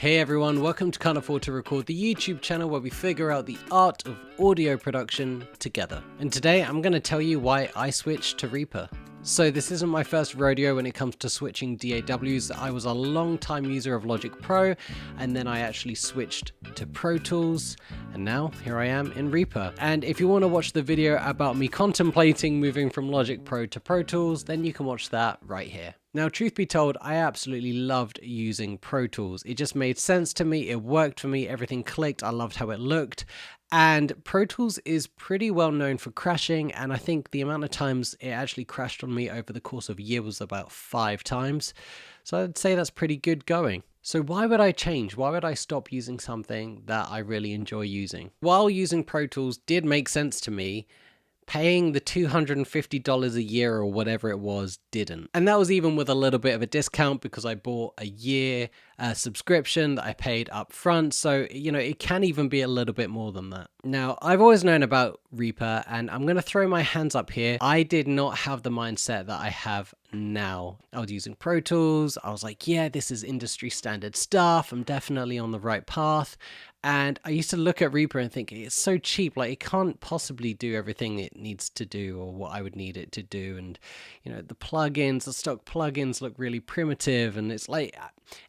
Hey everyone, welcome to Can't Afford to Record, the YouTube channel where we figure out the art of audio production together. And today I'm going to tell you why I switched to Reaper. So this isn't my first rodeo when it comes to switching DAWs. I was a long time user of Logic Pro, and then I actually switched to Pro Tools, and now here I am in Reaper. And if you want to watch the video about me contemplating moving from Logic Pro to Pro Tools, then you can watch that right here. Now, truth be told, I absolutely loved using Pro Tools. It just made sense to me, it worked for me, everything clicked, I loved how it looked. And Pro Tools is pretty well known for crashing, and I think the amount of times it actually crashed on me over the course of a year was about 5 times. So I'd say that's pretty good going. So why would I change? Why would I stop using something that I really enjoy using? While using Pro Tools did make sense to me, paying the $250 a year or whatever it was didn't. And that was even with a little bit of a discount because I bought a year subscription that I paid up front. So, you know, it can even be a little bit more than that. Now, I've always known about Reaper, and I'm going to throw my hands up here. I did not have the mindset that I have now. I was using Pro Tools. I was like, yeah, this is industry standard stuff. I'm definitely on the right path. And I used to look at Reaper and think it's so cheap, like it can't possibly do everything it needs to do or what I would need it to do. And, you know, the plugins, the stock plugins look really primitive. And it's like,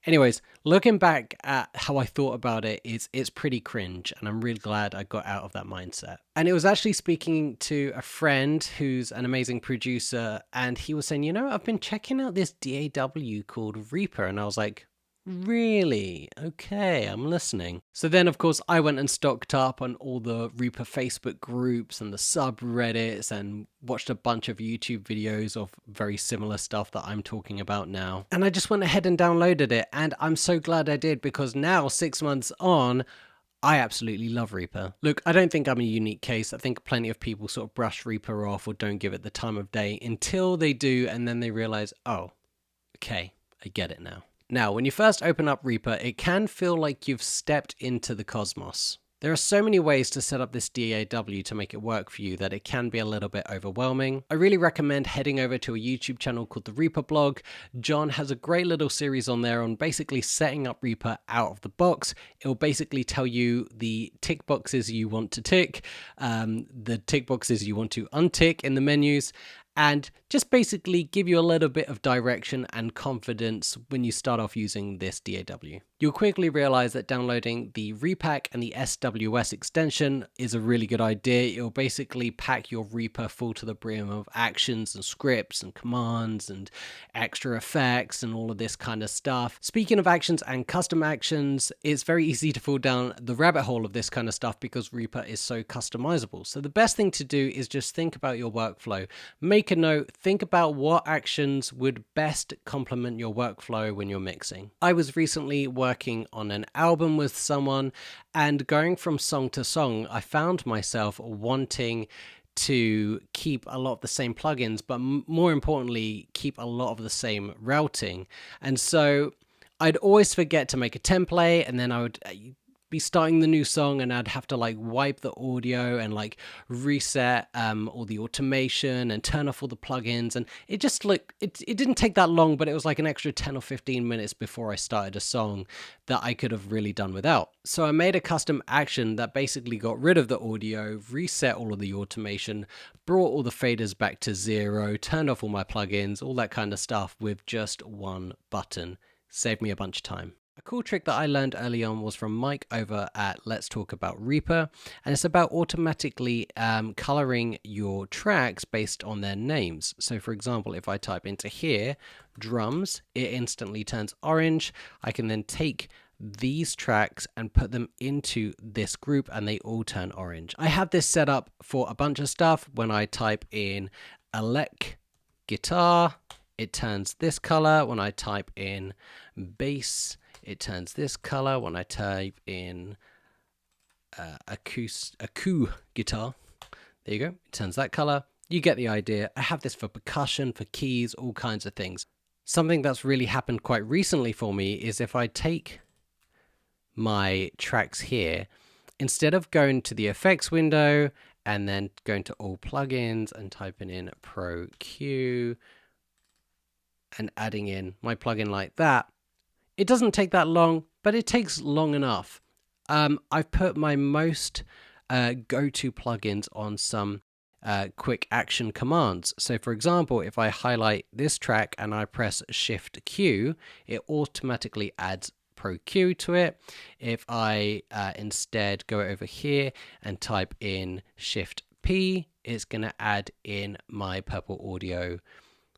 anyways, looking back at how I thought about it, it's pretty cringe. And I'm really glad I got out of that mindset. And it was actually speaking to a friend who's an amazing producer. And he was saying, you know, I've been checking out this DAW called Reaper. And I was like, really? Okay, I'm listening. So then, of course, I went and stocked up on all the Reaper Facebook groups and the subreddits and watched a bunch of YouTube videos of very similar stuff that I'm talking about now. And I just went ahead and downloaded it. And I'm so glad I did, because now, 6 months on, I absolutely love Reaper. Look, I don't think I'm a unique case. I think plenty of people sort of brush Reaper off or don't give it the time of day until they do, and then they realize, oh, okay, I get it now. Now, when you first open up Reaper, it can feel like you've stepped into the cosmos. There are so many ways to set up this DAW to make it work for you that it can be a little bit overwhelming. I really recommend heading over to a YouTube channel called the Reaper blog. John has a great little series on there on basically setting up Reaper out of the box. It will basically tell you the tick boxes you want to tick, the tick boxes you want to untick in the menus, and just basically give you a little bit of direction and confidence when you start off using this DAW. You'll quickly realize that downloading the Repack and the SWS extension is a really good idea. It'll basically pack your Reaper full to the brim of actions and scripts and commands and extra effects and all of this kind of stuff. Speaking of actions and custom actions, it's very easy to fall down the rabbit hole of this kind of stuff because Reaper is so customizable. So the best thing to do is just think about your workflow. Make a note, think about what actions would best complement your workflow when you're mixing. I was recently working on an album with someone, and going from song to song, I found myself wanting to keep a lot of the same plugins, but more importantly, keep a lot of the same routing. And so I'd always forget to make a template, and then I would be starting the new song and I'd have to like wipe the audio and like reset all the automation and turn off all the plugins, and it just like it didn't take that long, but it was like an extra 10 or 15 minutes before I started a song that I could have really done without. So I made a custom action that basically got rid of the audio, reset all of the automation, brought all the faders back to 0, turned off all my plugins, all that kind of stuff with just one button. Saved me a bunch of time. A cool trick that I learned early on was from Mike over at Let's Talk About Reaper, and it's about automatically coloring your tracks based on their names. So for example, if I type into here, drums, it instantly turns orange. I can then take these tracks and put them into this group and they all turn orange. I have this set up for a bunch of stuff. When I type in elec guitar, it turns this color. When I type in bass, it turns this color. When I type in acoustic guitar, there you go, it turns that color. You get the idea. I have this for percussion, for keys, all kinds of things. Something that's really happened quite recently for me is if I take my tracks here, instead of going to the effects window and then going to all plugins and typing in Pro Q and adding in my plugin like that, It doesn't take that long but it takes long enough. I've put my most go-to plugins on some quick action commands. So for example, if I highlight this track and I press Shift Q, it automatically adds Pro Q to it. If I instead go over here and type in Shift P, it's going to add in my Purple Audio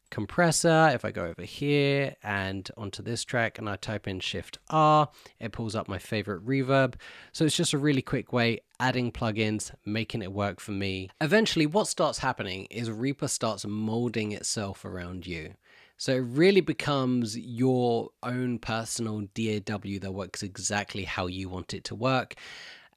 compressor. If I go over here and onto this track and I type in Shift R, it pulls up my favorite reverb. So it's just a really quick way, adding plugins, making it work for me. Eventually what starts happening is Reaper starts molding itself around you. So it really becomes your own personal DAW that works exactly how you want it to work.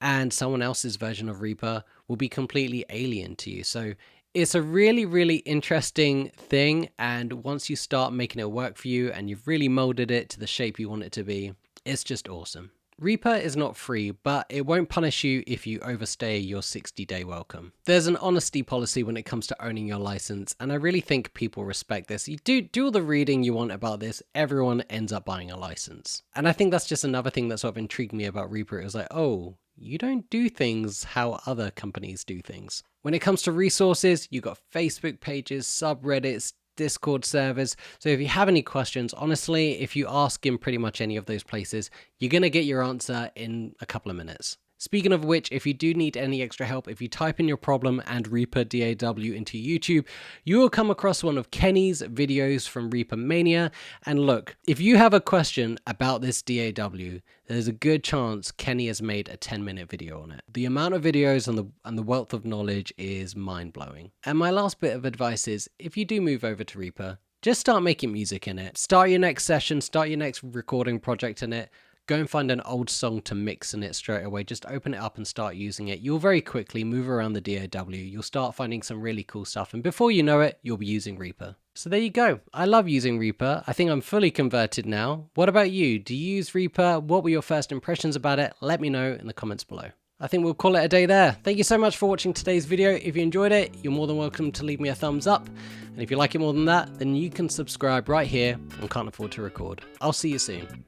And someone else's version of Reaper will be completely alien to you. So it's a really, really interesting thing. And once you start making it work for you and you've really molded it to the shape you want it to be, it's just awesome. Reaper is not free, but it won't punish you if you overstay your 60-day welcome. There's an honesty policy when it comes to owning your license, and I really think people respect this. You do all the reading you want about this, everyone ends up buying a license. And I think that's just another thing that sort of intrigued me about Reaper. It was like, oh, you don't do things how other companies do things. When it comes to resources, you've got Facebook pages, subreddits, Discord servers. So if you have any questions, honestly, if you ask in pretty much any of those places, you're going to get your answer in a couple of minutes. Speaking of which, if you do need any extra help, if you type in your problem and Reaper DAW into YouTube, you will come across one of Kenny's videos from Reaper Mania. And look, if you have a question about this DAW, there's a good chance Kenny has made a 10-minute video on it. The amount of videos and the wealth of knowledge is mind-blowing. And my last bit of advice is, if you do move over to Reaper, just start making music in it. Start your next session, start your next recording project in it. Go and find an old song to mix in it straight away. Just open it up and start using it. You'll very quickly move around the DAW. You'll start finding some really cool stuff. And before you know it, you'll be using Reaper. So there you go. I love using Reaper. I think I'm fully converted now. What about you? Do you use Reaper? What were your first impressions about it? Let me know in the comments below. I think we'll call it a day there. Thank you so much for watching today's video. If you enjoyed it, you're more than welcome to leave me a thumbs up. And if you like it more than that, then you can subscribe right here on Can't Afford to Record. I'll see you soon.